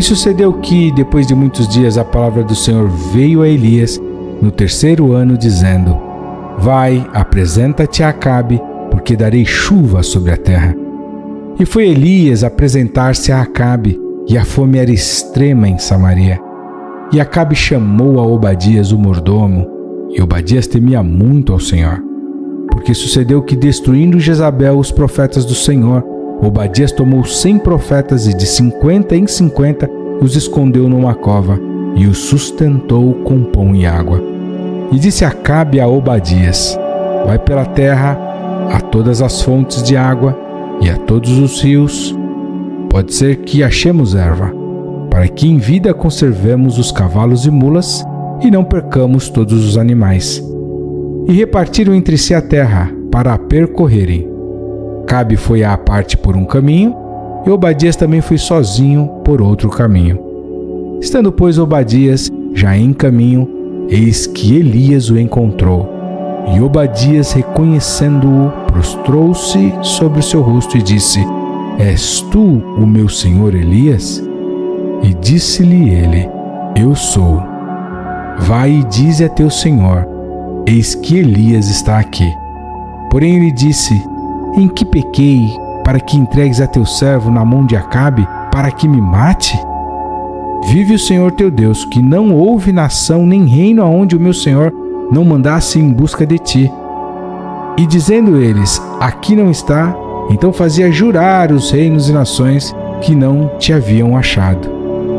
E sucedeu que, depois de muitos dias, a palavra do Senhor veio a Elias no 3º ano, dizendo: Vai, apresenta-te a Acabe, porque darei chuva sobre a terra. E foi Elias apresentar-se a Acabe, e a fome era extrema em Samaria. E Acabe chamou a Obadias, o mordomo, e Obadias temia muito ao Senhor. Porque sucedeu que, destruindo Jezabel os profetas do Senhor, Obadias tomou 100 profetas e de 50 em 50 os escondeu numa cova e os sustentou com pão e água. E disse Acabe a Obadias: Vai pela terra a todas as fontes de água e a todos os rios. Pode ser que achemos erva, para que em vida conservemos os cavalos e mulas e não percamos todos os animais. E repartiram entre si a terra para a percorrerem. Acabe foi à parte por um caminho, e Obadias também foi sozinho por outro caminho. Estando, pois, Obadias já em caminho, eis que Elias o encontrou. E Obadias, reconhecendo-o, prostrou-se sobre o seu rosto e disse: És tu o meu senhor Elias? E disse-lhe ele: Eu sou. Vai e dize a teu senhor: Eis que Elias está aqui. Porém ele disse: Em que pequei, para que entregues a teu servo na mão de Acabe, para que me mate? Vive o Senhor teu Deus, que não houve nação nem reino aonde o meu senhor não mandasse em busca de ti. E dizendo eles: Aqui não está, então fazia jurar os reinos e nações que não te haviam achado.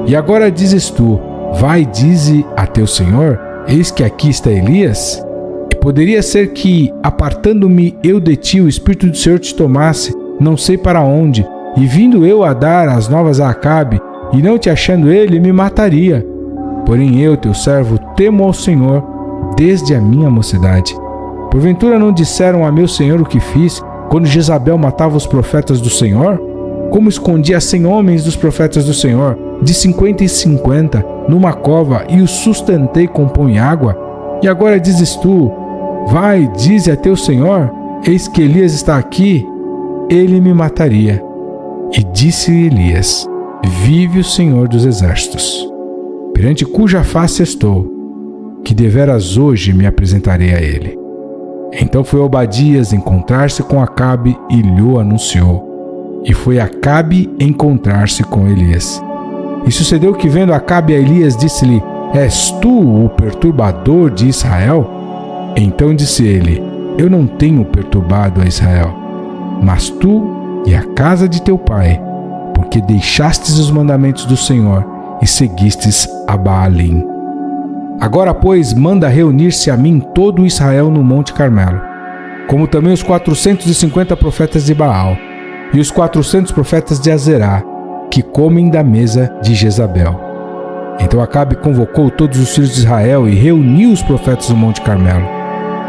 E agora dizes tu: Vai, dize a teu senhor: Eis que aqui está Elias? E poderia ser que, apartando-me eu de ti, o Espírito do Senhor te tomasse, não sei para onde, e vindo eu a dar as novas a Acabe, e não te achando ele, me mataria. Porém eu, teu servo, temo ao Senhor desde a minha mocidade. Porventura não disseram a meu senhor o que fiz, quando Jezabel matava os profetas do Senhor? Como escondi a 100 homens dos profetas do Senhor, de 50 em 50, numa cova, e os sustentei com pão e água? E agora dizes tu: Vai, dize a teu senhor: Eis que Elias está aqui, ele me mataria. E disse Elias: Vive o Senhor dos exércitos, perante cuja face estou, que deveras hoje me apresentarei a ele. Então foi Obadias encontrar-se com Acabe e lhe anunciou. E foi Acabe encontrar-se com Elias. E sucedeu que, vendo Acabe a Elias, disse-lhe: És tu o perturbador de Israel? Então disse ele: Eu não tenho perturbado a Israel, mas tu e a casa de teu pai, porque deixastes os mandamentos do Senhor e seguistes a Baalim. Agora, pois, manda reunir-se a mim todo o Israel no Monte Carmelo, como também os 450 profetas de Baal e os 400 profetas de Azerá, que comem da mesa de Jezabel. Então Acabe convocou todos os filhos de Israel e reuniu os profetas no Monte Carmelo.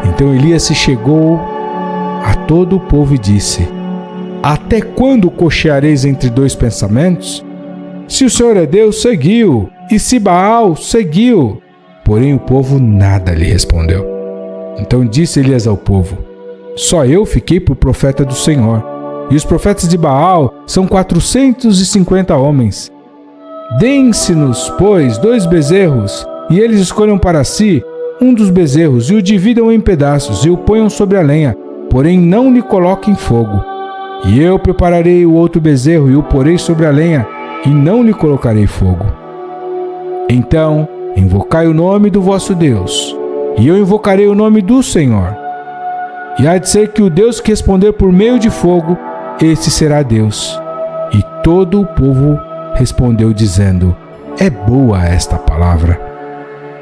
Então Elias se chegou a todo o povo e disse: Até quando cocheareis entre dois pensamentos? Se o Senhor é Deus, seguiu, e se Baal, seguiu. Porém o povo nada lhe respondeu. Então disse Elias ao povo: Só eu fiquei por profeta do Senhor, e os profetas de Baal são 450 homens. Deem-se-nos, pois, 2 bezerros, e eles escolham para si um dos bezerros, e o dividam em pedaços, e o ponham sobre a lenha, porém não lhe coloquem fogo. E eu prepararei o outro bezerro, e o porei sobre a lenha, e não lhe colocarei fogo. Então invocai o nome do vosso Deus, e eu invocarei o nome do Senhor. E há de ser que o Deus que responder por meio de fogo, esse será Deus. E todo o povo respondeu dizendo: É boa esta palavra.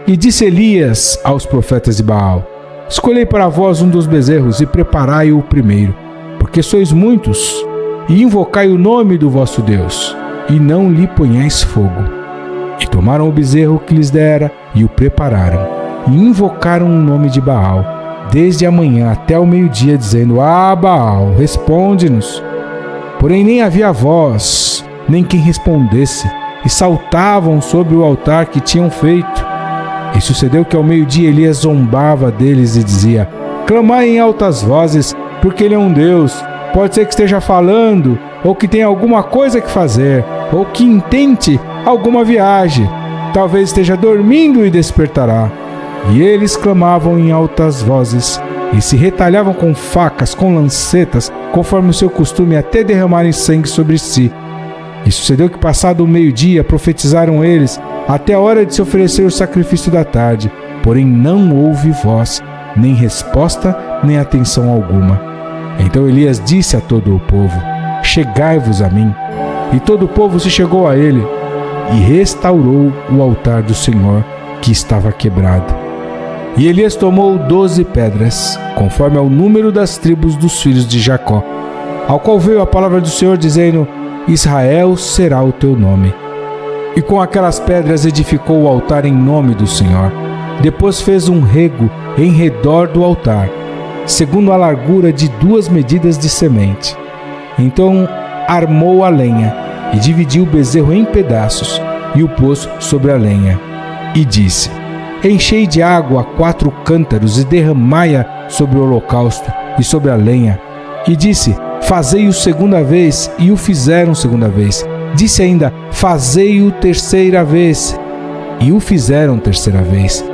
E disse Elias aos profetas de Baal: Escolhei para vós um dos bezerros e preparai-o primeiro, porque sois muitos, e invocai o nome do vosso Deus, e não lhe ponhais fogo. E tomaram o bezerro que lhes dera e o prepararam, e invocaram o nome de Baal, desde a manhã até o meio-dia, dizendo: Ah, Baal, responde-nos. Porém nem havia voz, nem quem respondesse, e saltavam sobre o altar que tinham feito. E sucedeu que ao meio-dia Elias zombava deles e dizia: Clamai em altas vozes, porque ele é um Deus. Pode ser que esteja falando, ou que tenha alguma coisa que fazer. ou que intente alguma viagem. Talvez esteja dormindo e despertará. E eles clamavam em altas vozes, e se retalhavam com facas, com lancetas, conforme o seu costume, até derramarem sangue sobre si. E sucedeu que, passado o meio-dia, profetizaram eles, até a hora de se oferecer o sacrifício da tarde. Porém não houve voz, nem resposta, nem atenção alguma. Então Elias disse a todo o povo: chegai-vos a mim. E todo o povo se chegou a ele, e restaurou o altar do Senhor, que estava quebrado. E Elias tomou 12 pedras, conforme ao número das tribos dos filhos de Jacó, ao qual veio a palavra do Senhor, dizendo: Israel será o teu nome. E com aquelas pedras edificou o altar em nome do Senhor. Depois fez um rego em redor do altar, segundo a largura de 2 medidas de semente. Então armou a lenha, e dividiu o bezerro em pedaços, e o pôs sobre a lenha. E disse: enchei de água 4 cântaros, e derramai-a sobre o holocausto e sobre a lenha. E disse: fazei-o segunda vez, e o fizeram segunda vez. Disse ainda: fazei-o terceira vez, e o fizeram terceira vez.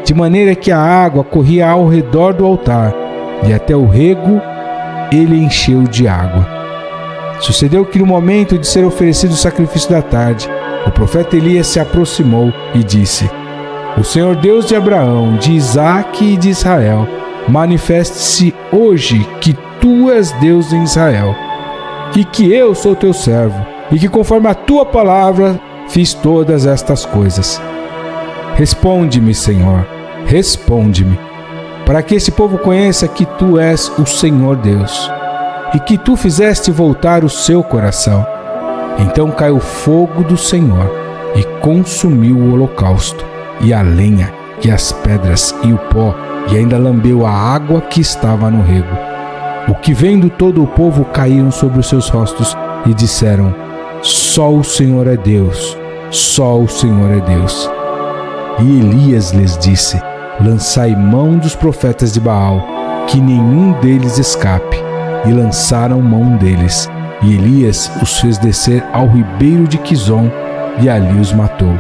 De maneira que a água corria ao redor do altar, e até o rego ele encheu de água. Sucedeu que no momento de ser oferecido o sacrifício da tarde, o profeta Elias se aproximou e disse: o Senhor Deus de Abraão, de Isaque e de Israel, manifeste-se hoje que tu és Deus em Israel, e que eu sou teu servo, e que conforme a tua palavra fiz todas estas coisas. Responde-me, Senhor, responde-me, para que esse povo conheça que tu és o Senhor Deus, e que tu fizeste voltar o seu coração. Então caiu fogo do Senhor, e consumiu o holocausto, e a lenha, e as pedras, e o pó, e ainda lambeu a água que estava no rego. O que vendo todo o povo caíram sobre os seus rostos, e disseram: só o Senhor é Deus, só o Senhor é Deus. E Elias lhes disse: lançai mão dos profetas de Baal, que nenhum deles escape. E lançaram mão deles. E Elias os fez descer ao ribeiro de Quizon, e ali os matou.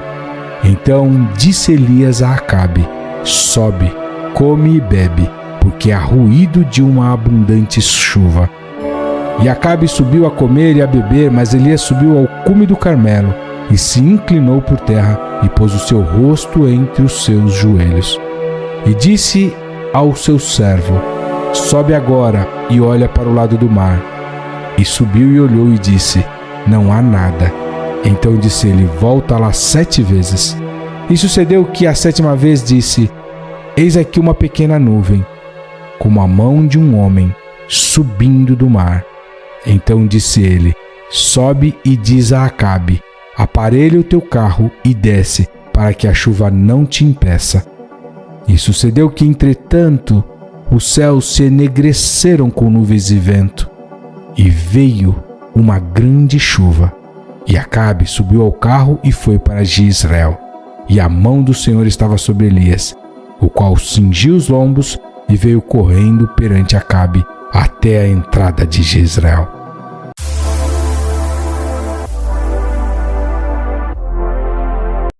Então disse Elias a Acabe: sobe, come e bebe, porque há ruído de uma abundante chuva. E Acabe subiu a comer e a beber, mas Elias subiu ao cume do Carmelo, e se inclinou por terra, e pôs o seu rosto entre os seus joelhos. E disse ao seu servo: sobe agora e olha para o lado do mar. E subiu e olhou e disse: não há nada. Então disse ele: volta lá 7 vezes. E sucedeu que a 7ª vez disse: eis aqui uma pequena nuvem, como a mão de um homem, subindo do mar. Então disse ele: sobe e diz a Acabe: aparelha o teu carro e desce, para que a chuva não te impeça. E sucedeu que, entretanto, os céus se enegreceram com nuvens e vento, e veio uma grande chuva. E Acabe subiu ao carro e foi para Jezreel. E a mão do Senhor estava sobre Elias, o qual cingiu os lombos e veio correndo perante Acabe até a entrada de Jezreel.